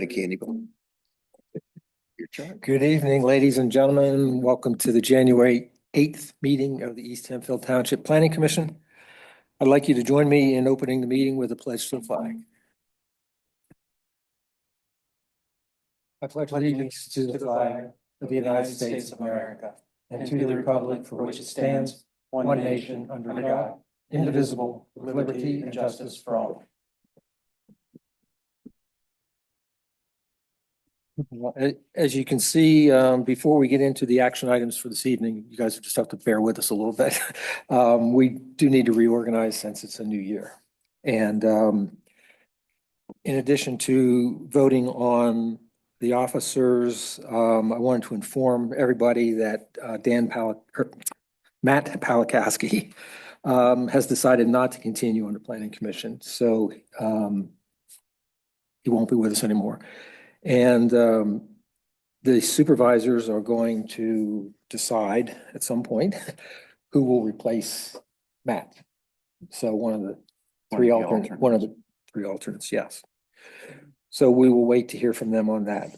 Candy bar. Your turn. Good evening, ladies and gentlemen. Welcome to the January 8th meeting of the East Hempfield Township Planning Commission. I'd like you to join me in opening the meeting with a pledge to the flag. I pledge allegiance to the flag of the United States of America and to the republic for which it stands, one nation under God, indivisible, with liberty and justice for all. As you can see, before we get into the action items for this evening, you guys just have to bear with us a little bit. We do need to reorganize since it's a new year. And in addition to voting on the officers, I wanted to inform everybody that Matt Palakowski has decided not to continue on the Planning Commission. So he won't be with us anymore. And the supervisors are going to decide at some point who will replace Matt. So one of the three alternates, yes. So we will wait to hear from them on that.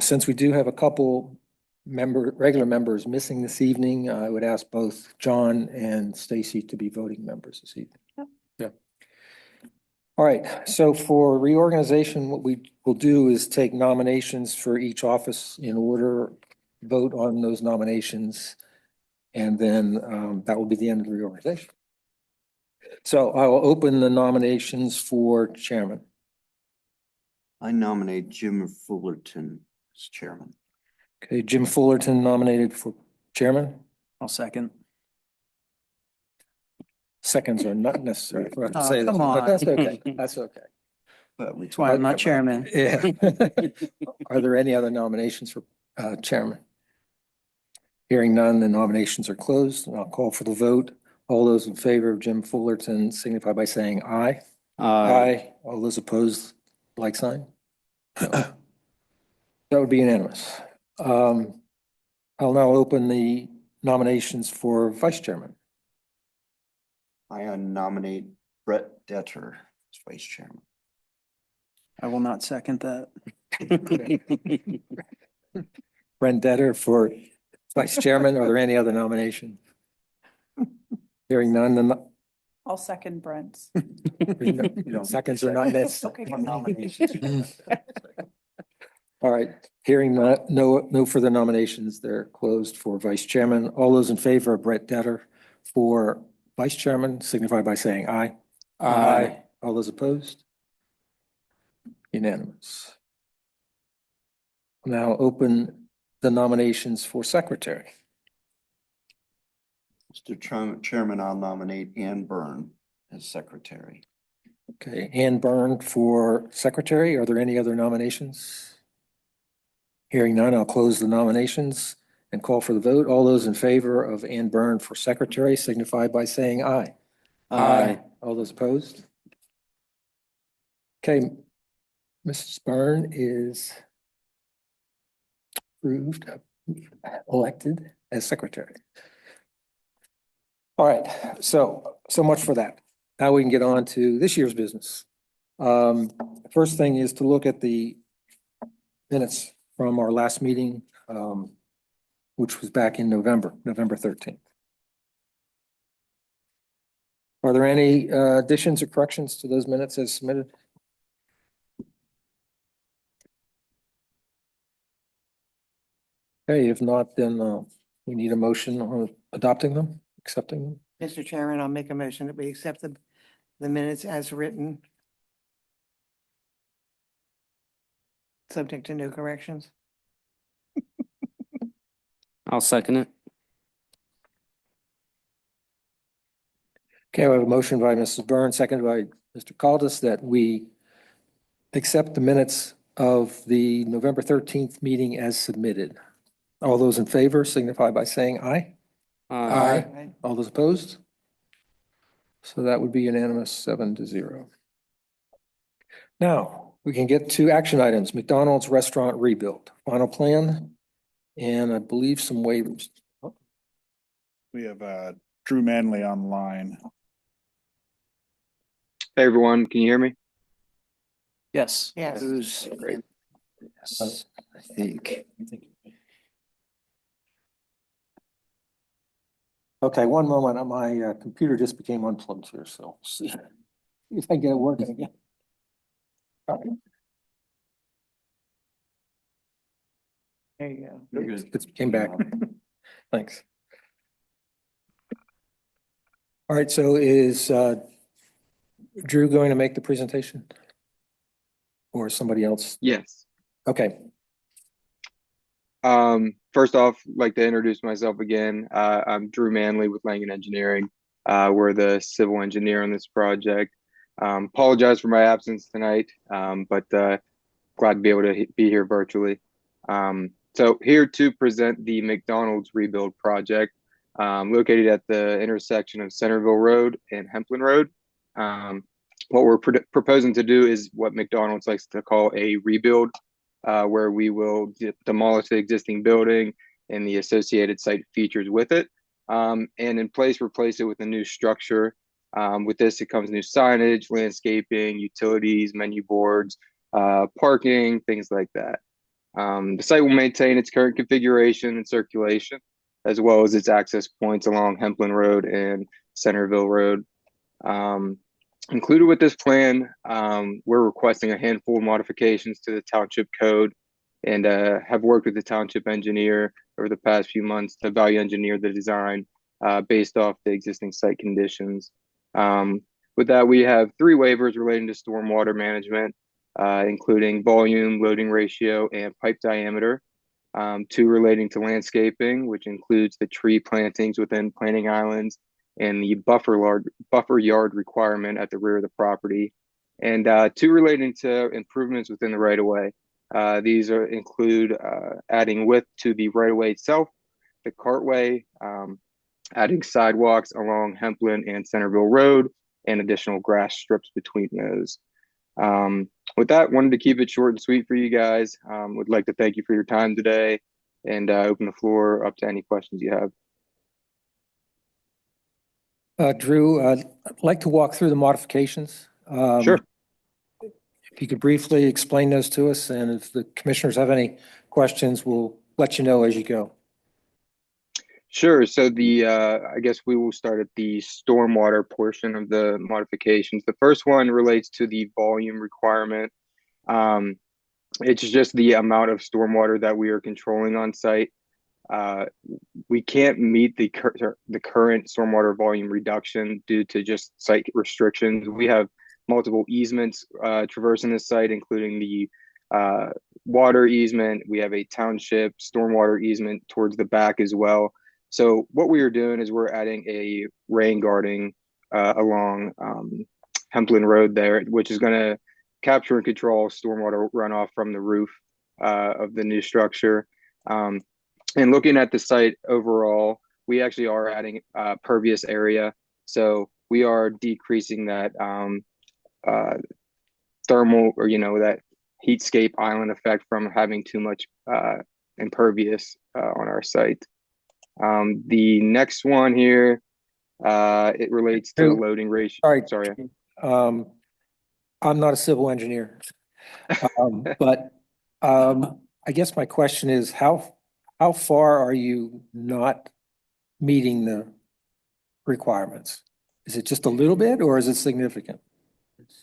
Since we do have a couple regular members missing this evening, I would ask both John and Stacy to be voting members this evening. All right, so for reorganization, what we will do is take nominations for each office in order, vote on those nominations, and then that will be the end of the reorganization. So I will open the nominations for chairman. I nominate Jim Fullerton as chairman. Okay, Jim Fullerton nominated for chairman. I'll second. Seconds are not necessary for us to Oh, say that, come but on. that's okay. That's okay. But That's why I'm not chairman. Yeah. Are there any other nominations for chairman? Hearing none, the nominations are closed, and I'll call for the vote. All those in favor of Jim Fullerton signify by saying aye. Aye. All those opposed, like sign. No. That would be unanimous. I'll now open the nominations for vice chairman. I nominate Brett Detter as vice chairman. I will not second that. Brent Detter for vice chairman. Are there any other nominations? Hearing none, then I'll second Brent's. seconds are not necessary. Okay. All right, hearing no further nominations, they're closed for vice chairman. All those in favor of Brett Detter for vice chairman signify by saying aye. Aye. All those opposed? Unanimous. Now open the nominations for secretary. Mr. Chairman, I'll nominate Ann Byrne as secretary. Okay, Ann Byrne for secretary. Are there any other nominations? Hearing none, I'll close the nominations and call for the vote. All those in favor of Ann Byrne for secretary signify by saying aye. Aye. All those opposed? Okay, Mrs. Byrne is approved, elected as secretary. All right, so much for that. Now we can get on to this year's business. First thing is to look at the minutes from our last meeting, which was back in November 13th. Are there any additions or corrections to those minutes as submitted? Okay, if not, then we need a motion on adopting them, accepting them. Mr. Chairman, I'll make a motion that we accept the minutes as written. Subject to no corrections. I'll second it. Okay, we have a motion by Mrs. Byrne, seconded by Mr. Caldas, that we accept the minutes of the November 13th meeting as submitted. All those in favor signify by saying aye. Aye. All those opposed? So that would be unanimous, 7-0. Now, we can get to action items. McDonald's restaurant rebuild, final plan, and I believe some waivers. We have Drew Manley online. Hey everyone, can you hear me? Yes. Yes. Great. I think. Okay, one moment. My computer just became unplugged here, so see if I get it working again. All right. There you go. You're good. It came back. Thanks. All right, so is Drew going to make the presentation? Or somebody else? Yes. Okay, First off, like to introduce myself again. I'm Drew Manley with Langen Engineering. We're the civil engineer on this project. Apologize for my absence tonight, but glad to be able to be here virtually. So here to present the McDonald's rebuild project, located at the intersection of Centerville Road and Hempland Road. What we're proposing to do is what McDonald's likes to call a rebuild, where we will demolish the existing building and the associated site features with it, and in place replace it with a new structure. With this, it comes new signage, landscaping, utilities, menu boards, parking, things like that. The site will maintain its current configuration and circulation, as well as its access points along Hempland Road and Centerville Road. Included with this plan, we're requesting a handful of modifications to the township code, and have worked with the township engineer over the past few months to value engineer the design based off the existing site conditions. With that, we have 3 waivers relating to stormwater management, including volume, loading ratio, and pipe diameter. 2 relating to landscaping, which includes the tree plantings within planting islands and the buffer yard requirement at the rear of the property, and 2 relating to improvements within the right of way. These include adding width to the right of way itself, the cartway, adding sidewalks along Hempland and Centerville Road, and additional grass strips between those. With that, wanted to keep it short and sweet for you guys. Would like to thank you for your time today, and open the floor up to any questions you have. Drew, I'd like to walk through the modifications. Sure. If you could briefly explain those to us, and if the commissioners have any questions, we'll let you know as you go. Sure. So I guess we will start at the stormwater portion of the modifications. The first one relates to the volume requirement. It's just the amount of stormwater that we are controlling on site. We can't meet the current stormwater volume reduction due to just site restrictions. We have multiple easements traversing the site, including the water easement. We have a township stormwater easement towards the back as well. So what we are doing is we're adding a rain guarding along Hempland Road there, which is going to capture and control stormwater runoff from the roof of the new structure. And looking at the site overall, we actually are adding pervious area. So we are decreasing that thermal, or, that heatscape island effect from having too much impervious on our site. The next one here, it relates to the loading ratio. Sorry. I'm not a civil engineer. But I guess my question is, how far are you not meeting the requirements? Is it just a little bit, or is it significant?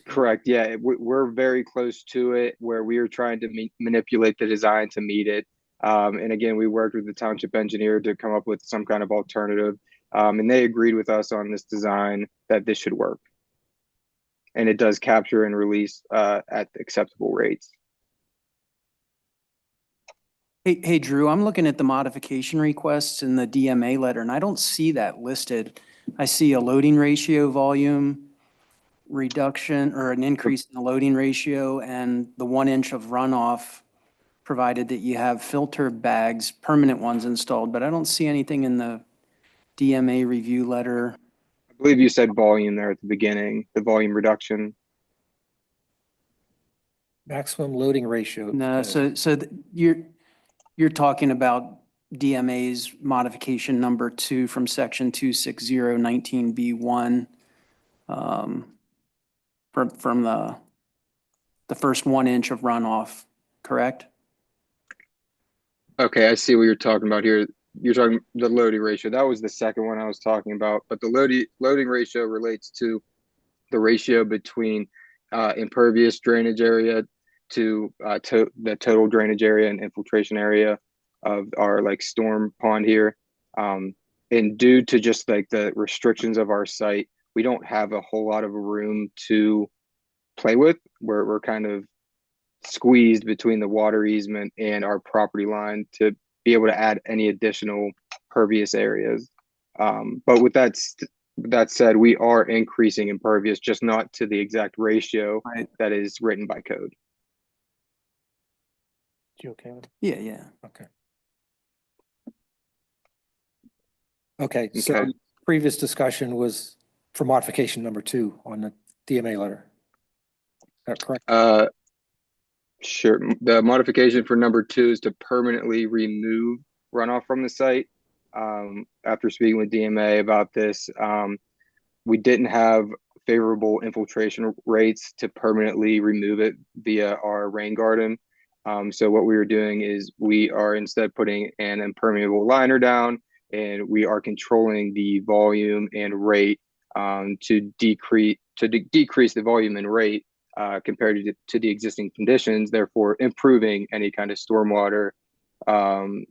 Correct. Yeah, we're very close to it, where we are trying to manipulate the design to meet it. And again, we worked with the township engineer to come up with some kind of alternative. And they agreed with us on this design that this should work. And it does capture and release at acceptable rates. Hey, Drew, I'm looking at the modification requests in the DMA letter, and I don't see that listed. I see a loading ratio volume reduction, or an increase in the loading ratio, and the 1 inch of runoff, provided that you have filter bags, permanent ones installed, but I don't see anything in the DMA review letter. I believe you said volume there at the beginning, the volume reduction. Maximum loading ratio. No, you're talking about DMA's modification number 2 from section 26019B1, from the first 1 inch of runoff, correct? Okay, I see what you're talking about here. You're talking the loading ratio. That was the second one I was talking about, but the loading ratio relates to the ratio between impervious drainage area to the total drainage area and infiltration area of our like storm pond here. Um, and due to just like the restrictions of our site, we don't have a whole lot of room to play with. We're kind of squeezed between the water easement and our property line to be able to add any additional pervious areas. But with that said, we are increasing impervious, just not to the exact ratio Right. that is written by code. You okay with it? Yeah, yeah. Okay. Okay, so Okay. previous discussion was for modification number 2 on the DMA letter. Is that correct? Sure. The modification for number 2 is to permanently remove runoff from the site. After speaking with DMA about this, we didn't have favorable infiltration rates to permanently remove it via our rain garden. So what we were doing is we are instead putting an impermeable liner down, and we are controlling the volume and rate to decrease the volume and rate compared to the existing conditions, therefore improving any kind of stormwater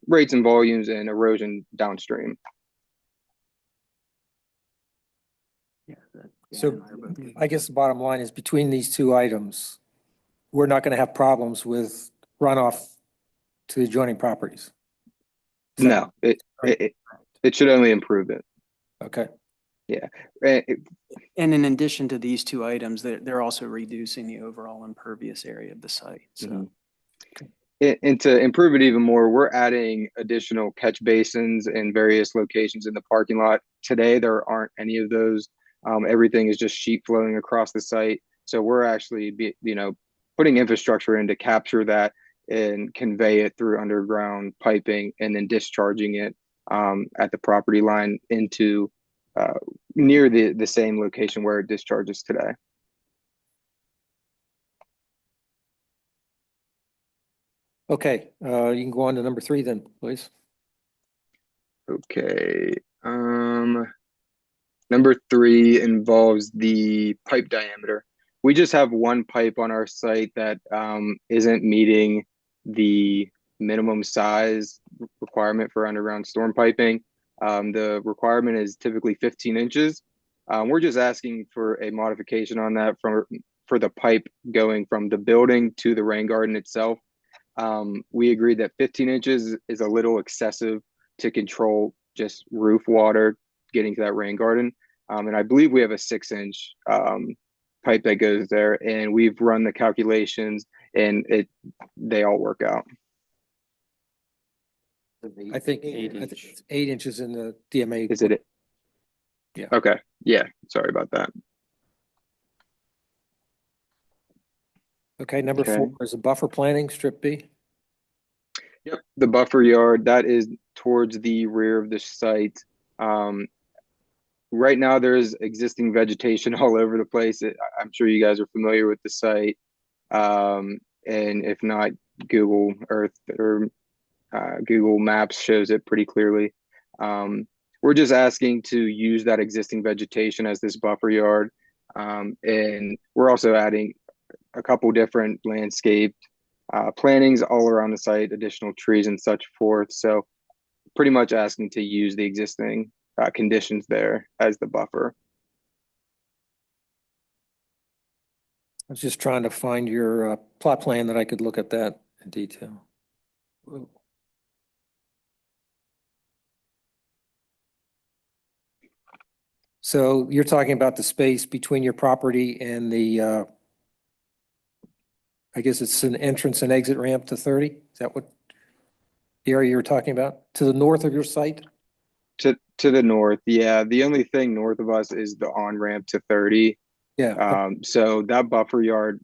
rates and volumes and erosion downstream. Yeah. So I guess the bottom line is between these two items, we're not going to have problems with runoff to the adjoining properties. Is that- No, it should only improve it. Okay, And in addition to these two items, they're also reducing the overall impervious area of the site, so. Mhm. And to improve it even more, we're adding additional catch basins in various locations in the parking lot. Today, there aren't any of those. Everything is just sheet flowing across the site. So we're actually, putting infrastructure in to capture that and convey it through underground piping and then discharging it at the property line into near the same location where it discharges today. okay, you can go on to number 3 then, please. Okay. Number 3 involves the pipe diameter. We just have one pipe on our site that isn't meeting the minimum size requirement for underground storm piping. The requirement is typically 15 inches. We're just asking for a modification on that for the pipe going from the building to the rain garden itself. We agreed that 15 inches is a little excessive to control just roof water getting to that rain garden. And I believe we have a 6-inch pipe that goes there, and we've run the calculations, and they all work out. I think it's 8 inches in the DMA. Is it? Yeah. Okay. Yeah. Sorry about that. Okay, number Okay. 4 is a buffer planning, strip B. Yep. The buffer yard that is towards the rear of the site. Right now, there's existing vegetation all over the place. I'm sure you guys are familiar with the site. And if not, Google Earth or Google Maps shows it pretty clearly. We're just asking to use that existing vegetation as this buffer yard. And we're also adding a couple different landscape plantings all around the site, additional trees and such forth. So pretty much asking to use the existing conditions there as the buffer. I was just trying to find your plot plan that I could look at that in detail. Whoa. So you're talking about the space between your property and the, I guess it's an entrance and exit ramp to 30? Is that what the area you're talking about? To the north of your site? To the north, yeah. The only thing north of us is the on-ramp to 30. Yeah, So that buffer yard,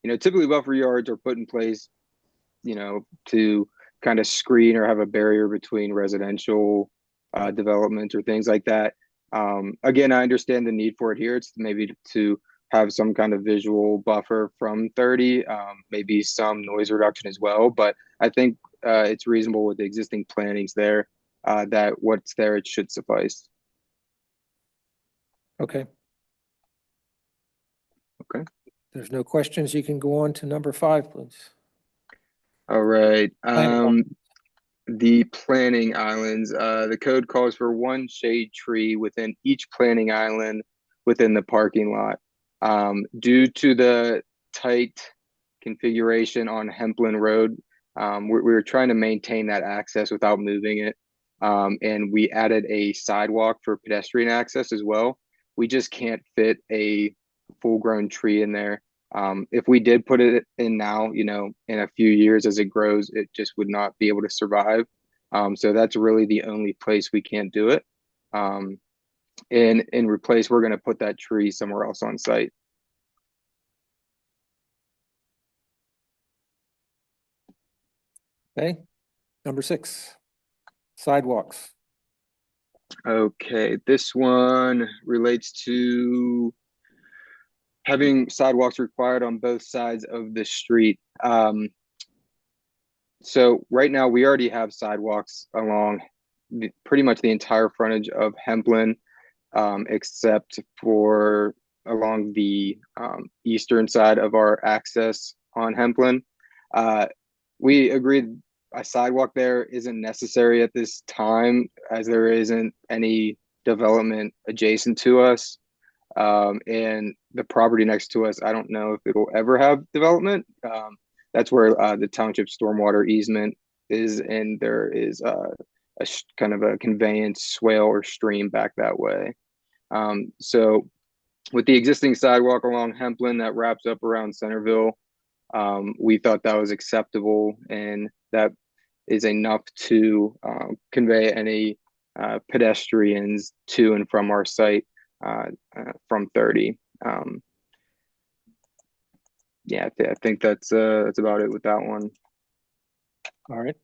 typically buffer yards are put in place, to kind of screen or have a barrier between residential development or things like that. Again, I understand the need for it here. It's maybe to have some kind of visual buffer from 30, maybe some noise reduction as well. But I think it's reasonable with the existing plantings there, that what's there, it should suffice. Okay. Okay. There's no questions. You can go on to number 5, please. All right. Planning The planting islands, the code calls for one shade tree within each planting island within the parking lot. Due to the tight configuration on Hempland Road, we were trying to maintain that access without moving it. And we added a sidewalk for pedestrian access as well. We just can't fit a full-grown tree in there. If we did put it in now, you know, in a few years as it grows, it just would not be able to survive. So that's really the only place we can't do it. And in replace, we're going to put that tree somewhere else on site. Okay. Number 6, sidewalks. Okay, this one relates to having sidewalks required on both sides of the street. So right now we already have sidewalks along pretty much the entire frontage of Hempland, except for along the eastern side of our access on Hempland. We agreed a sidewalk there isn't necessary at this time, as there isn't any development adjacent to us. And the property next to us, I don't know if it'll ever have development. That's where the township stormwater easement is, and there is kind of a conveyance swale or stream back that way. So with the existing sidewalk along Hempland that wraps up around Centerville, we thought that was acceptable, and that is enough to convey any pedestrians to and from our site from 30. Yeah, I think that's about it with that one. All right.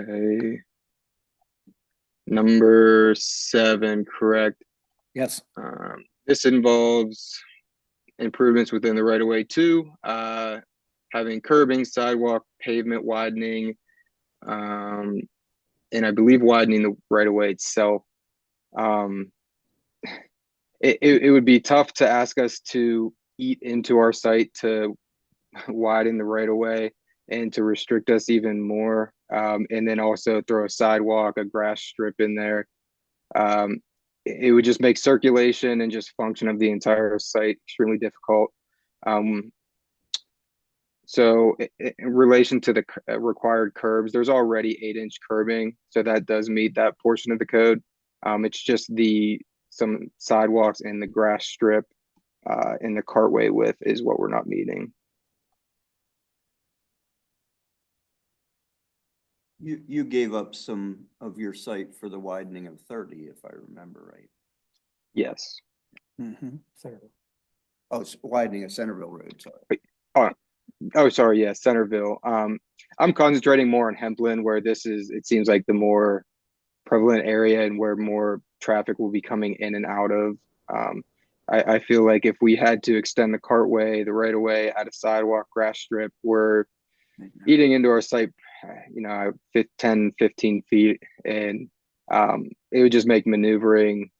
Okay. Number 7, correct. Yes. This involves improvements within the right-of-way too, having curbing, sidewalk, pavement widening, and I believe widening the right-of-way itself. It would be tough to ask us to eat into our site to widen the right-of-way and to restrict us even more, and then also throw a sidewalk, a grass strip in there. It would just make circulation and just function of the entire site extremely difficult. So in relation to the required curbs, there's already 8-inch curbing, so that does meet that portion of the code. It's just some sidewalks and the grass strip and the cartway width is what we're not meeting. You gave up some of your site for the widening of 30, if I remember right. Yes. Mhm. Oh, it's widening of Centerville Road, sorry. Oh, sorry. Yeah, Centerville. I'm concentrating more on Hempland, where it seems like the more prevalent area and where more traffic will be coming in and out of. I feel like if we had to extend the cartway, the right of way, add a sidewalk, grass strip, we're eating into our site, 10, 15 feet. And it would just make maneuvering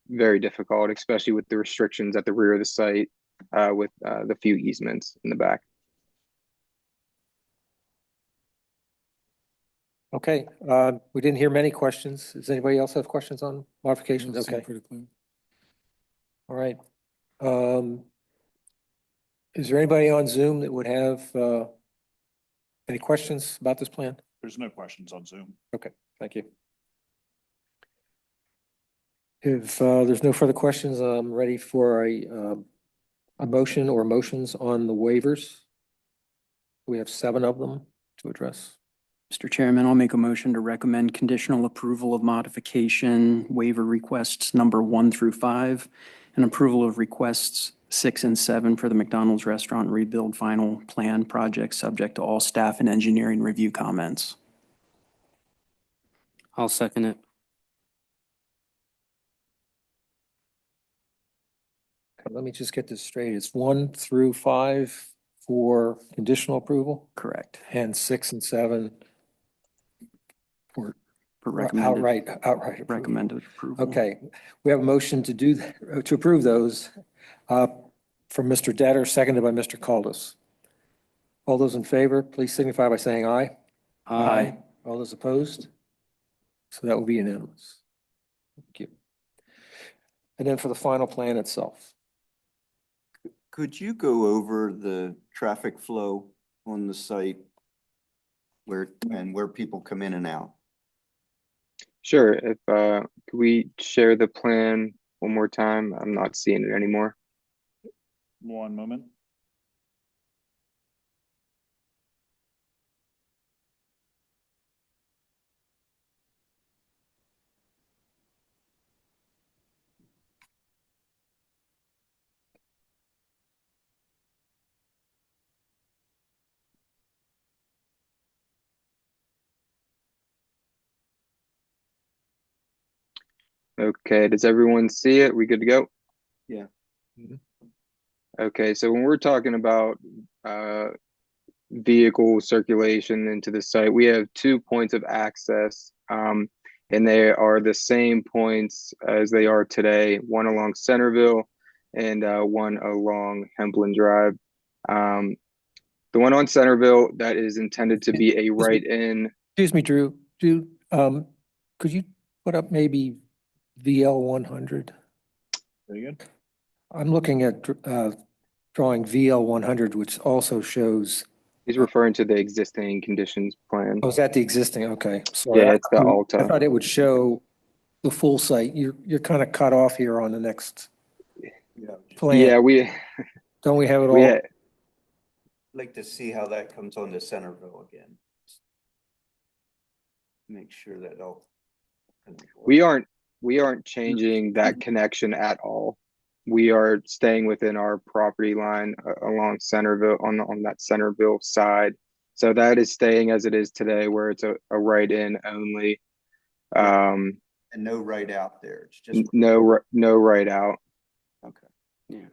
very difficult, especially with the restrictions at the rear of the site, with the few easements in the back. Okay. We didn't hear many questions. Does anybody else have questions on modifications? Okay. All right. Is there anybody on Zoom that would have any questions about this plan? There's no questions on Zoom. Okay, thank you. If there's no further questions, I'm ready for a motion or motions on the waivers. We have 7 of them to address. Mr. Chairman, I'll make a motion to recommend conditional approval of modification waiver requests number 1 through 5 and approval of requests 6 and 7 for the McDonald's restaurant rebuild final plan project subject to all staff and engineering review comments. I'll second it. Let me just get this straight. It's 1 through 5 for conditional approval Correct. and 6 and 7 for For recommended, outright approval. recommended approval. Okay, we have a motion to do, to approve those from Mr. Detter, seconded by Mr. Caldas. All those in favor, please signify by saying aye. Aye. All those opposed? So that will be unanimous. Thank you. And then for the final plan itself. Could you go over the traffic flow on the site where people come in and out? Sure. If could we share the plan one more time? I'm not seeing it anymore. One moment. Okay, does everyone see it? We good to go? Yeah. Okay, so when we're talking about vehicle circulation into the site, we have 2 points of access, and they are the same points as they are today, one along Centerville and one along Hempland Drive. The one on Centerville, that is intended to be a right-in. Excuse me, Drew. Could you put up maybe VL 100? Very good. I'm looking at drawing VL 100, which also shows, He's referring to the existing conditions plan. oh, is that the existing? Okay. Sorry. Yeah, it's the I Alta. thought it would show the full site. You're kind of cut off here on the next plan. Yeah, Don't we have it we all? had, Like to see how that comes on to Centerville again. Make sure that all. we aren't changing that connection at all. We are staying within our property line along Centerville on that Centerville side. So that is staying as it is today, where it's a right in only. And no right out there. It's just. No right out. Okay.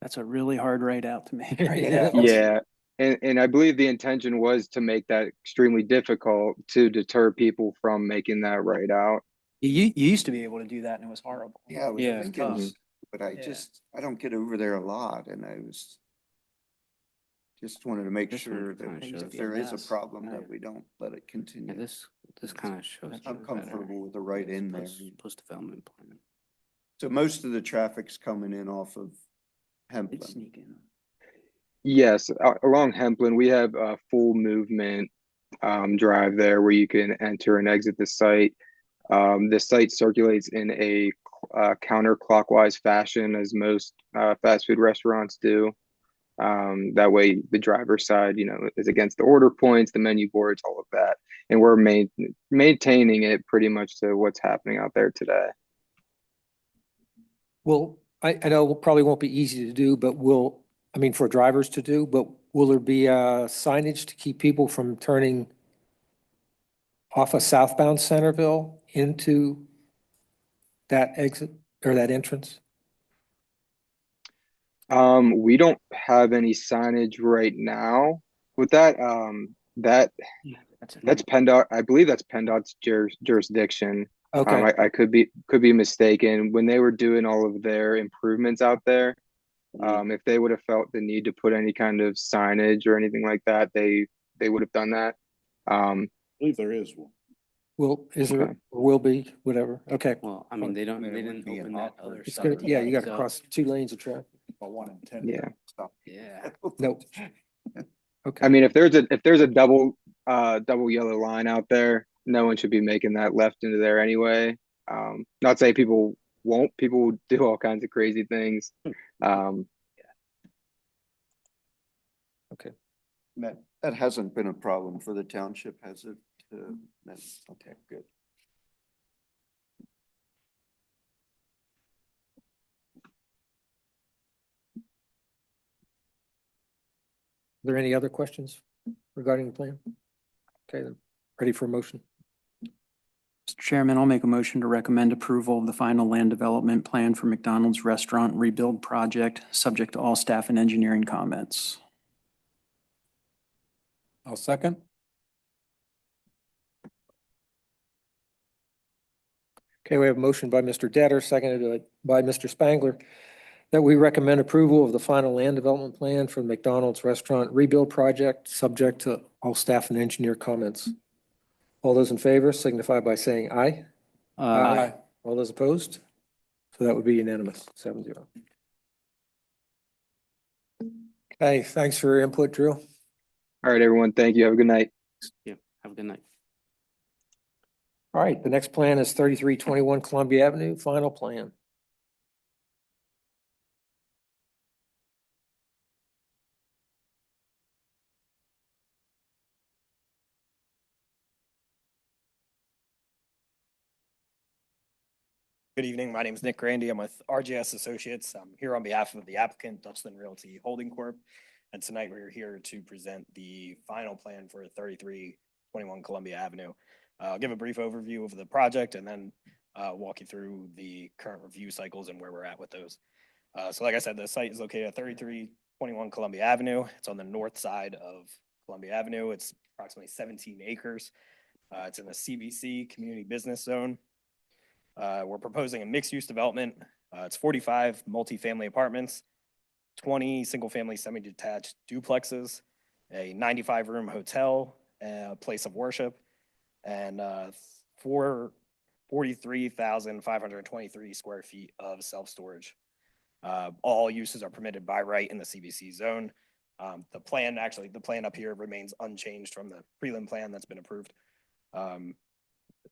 That's a really hard right out to make. Yeah. Yeah. And I believe the intention was to make that extremely difficult to deter people from making that right out. You used to be able to do that and it was horrible. Yeah, I was Yeah, thinking, tough. but I Yeah. I don't get over there a lot and I was. Just wanted to make This one sure kinda that shows if the there is a mess. problem, Yeah. that we don't let it Yeah, continue. this kind of shows. I'm you better. comfortable with the right in there. Post-development plan. So most of the traffic's coming in off of It's Hempland. sneaking. Yes, along Hempland, we have a full movement drive there where you can enter and exit the site. The site circulates in a counterclockwise fashion, as most fast food restaurants do. That way, the driver's side, is against the order points, the menu boards, all of that, and we're maintaining it pretty much to what's happening out there today. Well, I know it probably won't be easy to do, but for drivers to do, but will there be signage to keep people from turning off of southbound Centerville into that exit or that entrance? We don't have any signage right now. With that, that's PennDOT. I believe that's PennDOT's jurisdiction. Okay, I could be mistaken. When they were doing all of their improvements out there, if they would have felt the need to put any kind of signage or anything like that, they would have done that. I believe there is one. is there, Okay. or will be, whatever, okay. Well, I mean, they I mean, it didn't would be an open that awkward- other It's side. gonna, yeah, you gotta so- cross 2 lanes of traffic. About 1 in 10. Yeah. Stop. Yeah. Nope. Okay. I mean, if there's a double yellow line out there, no one should be making that left into there anyway. Not saying people won't. People do all kinds of crazy things. That hasn't been a problem for the township, has it? Okay, good. Are there any other questions regarding the plan? Okay, then, ready for a motion? Mr. Chairman, I'll make a motion to recommend approval of the final land development plan for McDonald's Restaurant Rebuild Project, subject to all staff and engineering comments. I'll second. Okay, we have a motion by Mr. Detter, seconded by Mr. Spangler, that we recommend approval of the final land development plan for the McDonald's Restaurant Rebuild Project, subject to all staff and engineer comments. All those in favor signify by saying aye. All those opposed? So that would be unanimous, 7-0. Okay, thanks for your input, Drew. All right, everyone. Thank you. Have a good night. Yeah, have a good night. All right, the next plan is 3321 Columbia Avenue, final plan. Good evening. My name is Nick Grandy. I'm with RGS Associates. I'm here on behalf of the applicant, Dutchland Realty Holding Corp. And tonight we're here to present the final plan for 3321 Columbia Avenue. I'll give a brief overview of the project and then walk you through the current review cycles and where we're at with those. So like I said, the site is located at 3321 Columbia Avenue. It's on the north side of Columbia Avenue. It's approximately 17 acres. It's in the CBC Community Business Zone. We're proposing a mixed-use development. It's 45 multifamily apartments, 20 single-family semi-detached duplexes, a 95-room hotel, a place of worship, and 43,523 square feet of self-storage. All uses are permitted by right in the CBC zone. The plan up here remains unchanged from the prelim plan that's been approved.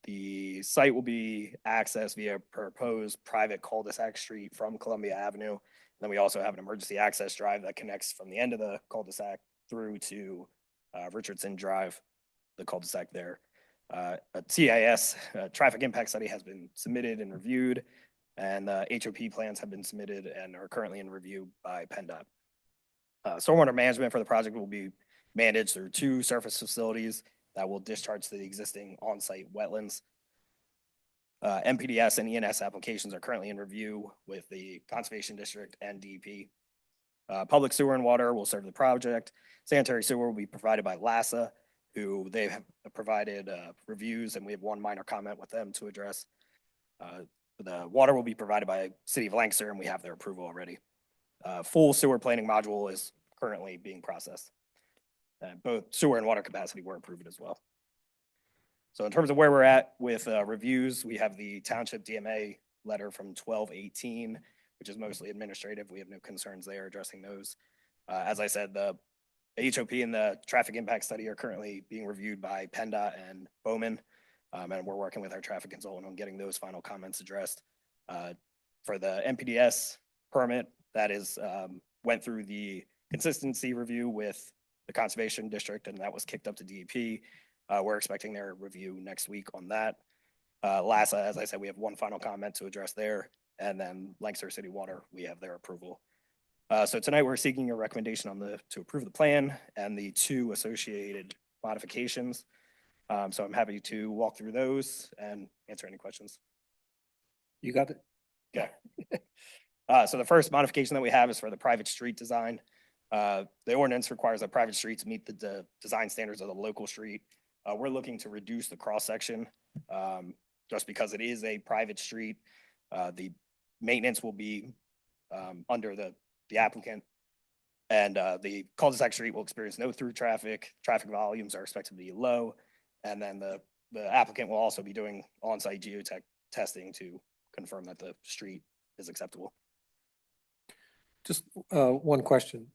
The site will be accessed via proposed private cul-de-sac street from Columbia Avenue. Then we also have an emergency access drive that connects from the end of the cul-de-sac through to Richardson Drive, the cul-de-sac there. A TIS, traffic impact study, has been submitted and reviewed, and HOP plans have been submitted and are currently in review by PennDOT. Stormwater management for the project will be managed through 2 surface facilities that will discharge to the existing on-site wetlands. MPDS and ENS applications are currently in review with the Conservation District and DEP. Public sewer and water will serve the project. Sanitary sewer will be provided by LASA, who they have provided reviews, and we have one minor comment with them to address. The water will be provided by City of Lancaster, and we have their approval already. Full sewer planning module is currently being processed. Both sewer and water capacity were approved as well. So in terms of where we're at with reviews, we have the township DMA letter from 12/18, which is mostly administrative. We have no concerns there addressing those. As I said, the HOP and the traffic impact study are currently being reviewed by PennDOT and Bowman, and we're working with our traffic consultant on getting those final comments addressed. For the MPDS permit, that is went through the consistency review with the Conservation District, and that was kicked up to DEP. We're expecting their review next week on that. LASA, as I said, we have one final comment to address there, and then Lancaster City Water, we have their approval. So tonight we're seeking a recommendation to approve the plan and the 2 associated modifications. So I'm happy to walk through those and answer any questions. You got it? Okay. So the first modification that we have is for the private street design. The ordinance requires that private streets meet the design standards of the local street. We're looking to reduce the cross-section just because it is a private street. The maintenance will be under the applicant, and the cul-de-sac street will experience no through traffic. Traffic volumes are expected to be low, and then the applicant will also be doing on-site geotech testing to confirm that the street is acceptable. Just one question.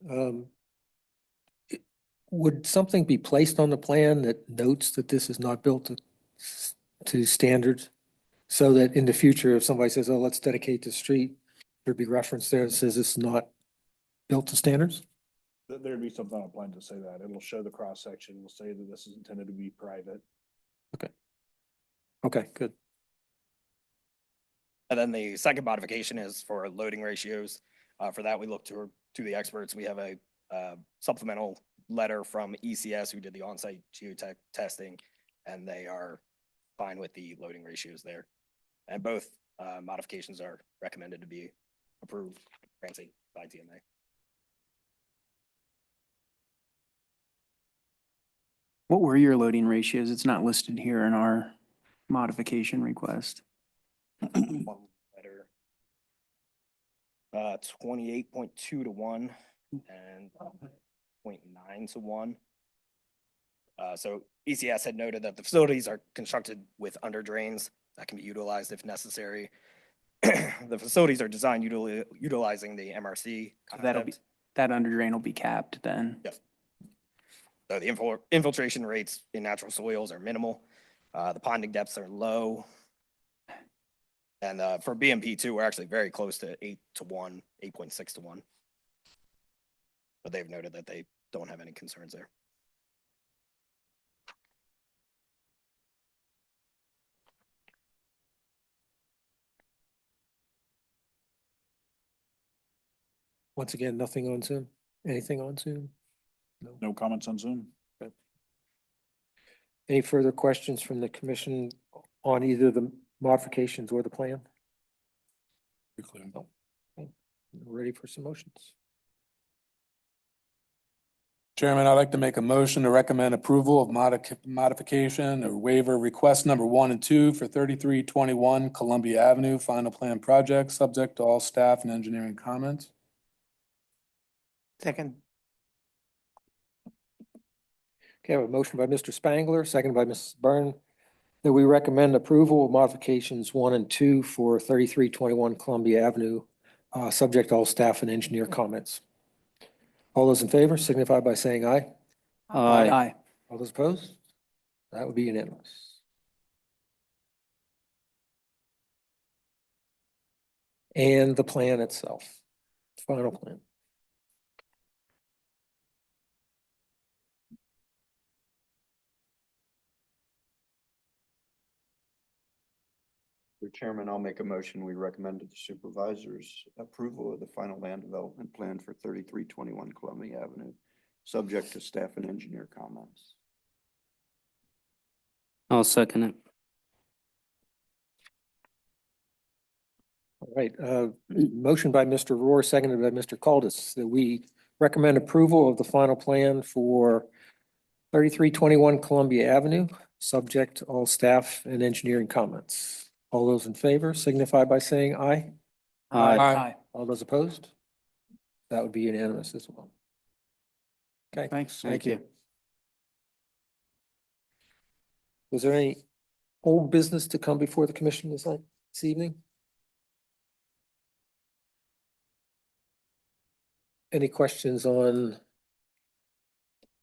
Would something be placed on the plan that notes that this is not built to standards? So that in the future, if somebody says, oh, let's dedicate the street, there'd be reference there that says it's not built to standards? There'd be something on a plan to say that. It'll show the cross-section. It'll say that this is intended to be private. Okay, good. And then the second modification is for loading ratios. For that, we look to the experts. We have a supplemental letter from ECS, who did the on-site geotech testing, and they are fine with the loading ratios there. And both modifications are recommended to be approved, granted by DMA. What were your loading ratios? It's not listed here in our modification request. One letter. 28.2 to 1 and 0.9 to 1. So ECS had noted that the facilities are constructed with under drains that can be utilized if necessary. The facilities are designed utilizing the MRC That'll be, concept. that under drain will be capped then. Yes. So the infiltration rates in natural soils are minimal. The ponding depths are low. And for BMP2, we're actually very close to 8 to 1, 8.6 to 1. But they've noted that they don't have any concerns there. Once again, nothing on Zoom? Anything on Zoom? No comments on Zoom? Any further questions from the commission on either the modifications or the plan? No. Okay. Ready for some motions? Chairman, I'd like to make a motion to recommend approval of modification or waiver request number 1 and 2 for 3321 Columbia Avenue, final plan project, subject to all staff and engineering comments. Second, Okay, I have a motion by Mr. Spangler, seconded by Mrs. Byrne, that we recommend approval of modifications 1 and 2 for 3321 Columbia Avenue, subject to all staff and engineer comments. All those in favor signify by saying aye. Aye. All those opposed? That would be unanimous. And the plan itself, final plan. Mr. Chairman, I'll make a motion. We recommend to the supervisors approval of the final land development plan for 3321 Columbia Avenue, subject to staff and engineer comments. I'll second it. All right, motion by Mr. Rohr, seconded by Mr. Caldis, that we recommend approval of the final plan for 3321 Columbia Avenue, subject to all staff and engineering comments. All those in favor signify by saying aye. Aye. All those opposed? That would be unanimous as well. Okay. Thanks. Thank you. Was there any old business to come before the commission this evening? Any questions on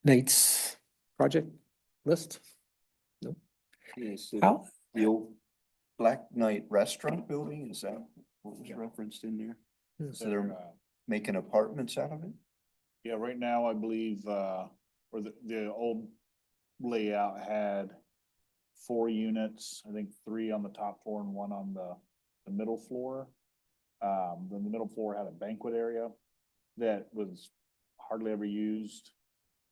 Nate's project list? Is it How, the old Black Knight Restaurant building? Is that what was referenced in there? So they're making apartments out of it? Yeah, right now, I believe, or the old layout had 4 units, I think 3 on the top floor and 1 on the middle floor. Then the middle floor had a banquet area that was hardly ever used.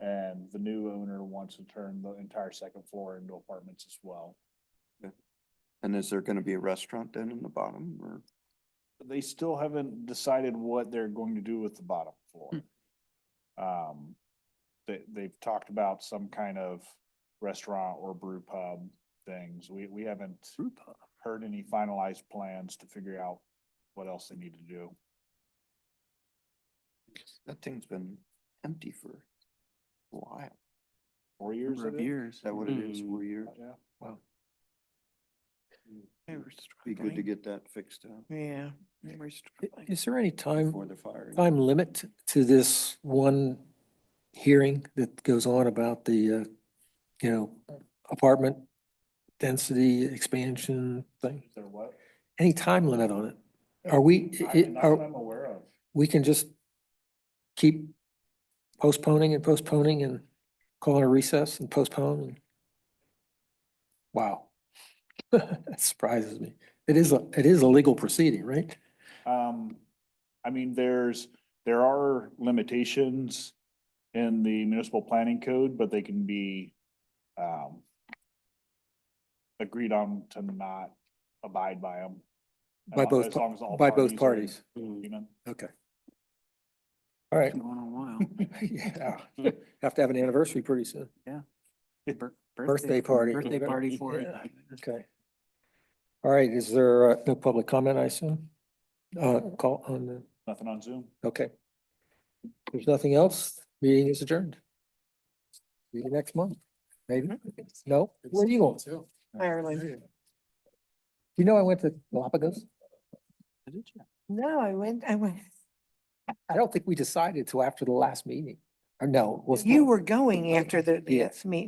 And the new owner wants to turn the entire second floor into apartments as well. And is there gonna be a restaurant then in the bottom or? They still haven't decided what they're going to do with the bottom floor. They've talked about some kind of restaurant or brew pub things. We haven't heard any finalized plans to figure out what else they need to do. That thing's been empty for a while. 4 years Number of of it? years. Is that what it is? 4 years? Yeah. wow. Be good to get that fixed out yeah. we're struggling. Is there any time before the fire. limit to this one hearing that goes on about the, apartment density expansion thing? Is there what? Any time limit on it? Are we, Not that I'm aware of. we can just keep postponing and call it a recess and postpone? Wow. That surprises me. It is a legal proceeding, right? I mean, there are limitations in the municipal planning code, but they can be agreed on to not abide by them. By both, by both parties. Okay. All right. Going on a while. Yeah, have to have an anniversary pretty soon. Yeah. Birthday party. Birthday party for it. Yeah, okay. All right, is there no public comment, I assume? Call on the, Nothing on Zoom? okay. There's nothing else, meeting is adjourned. See you next month, maybe? No? Where are you going? Too. Ireland. You know, I went to Galapagos. No, I went. I don't think we decided till after the last meeting. Or no, was You were going after the Yeah. last meeting.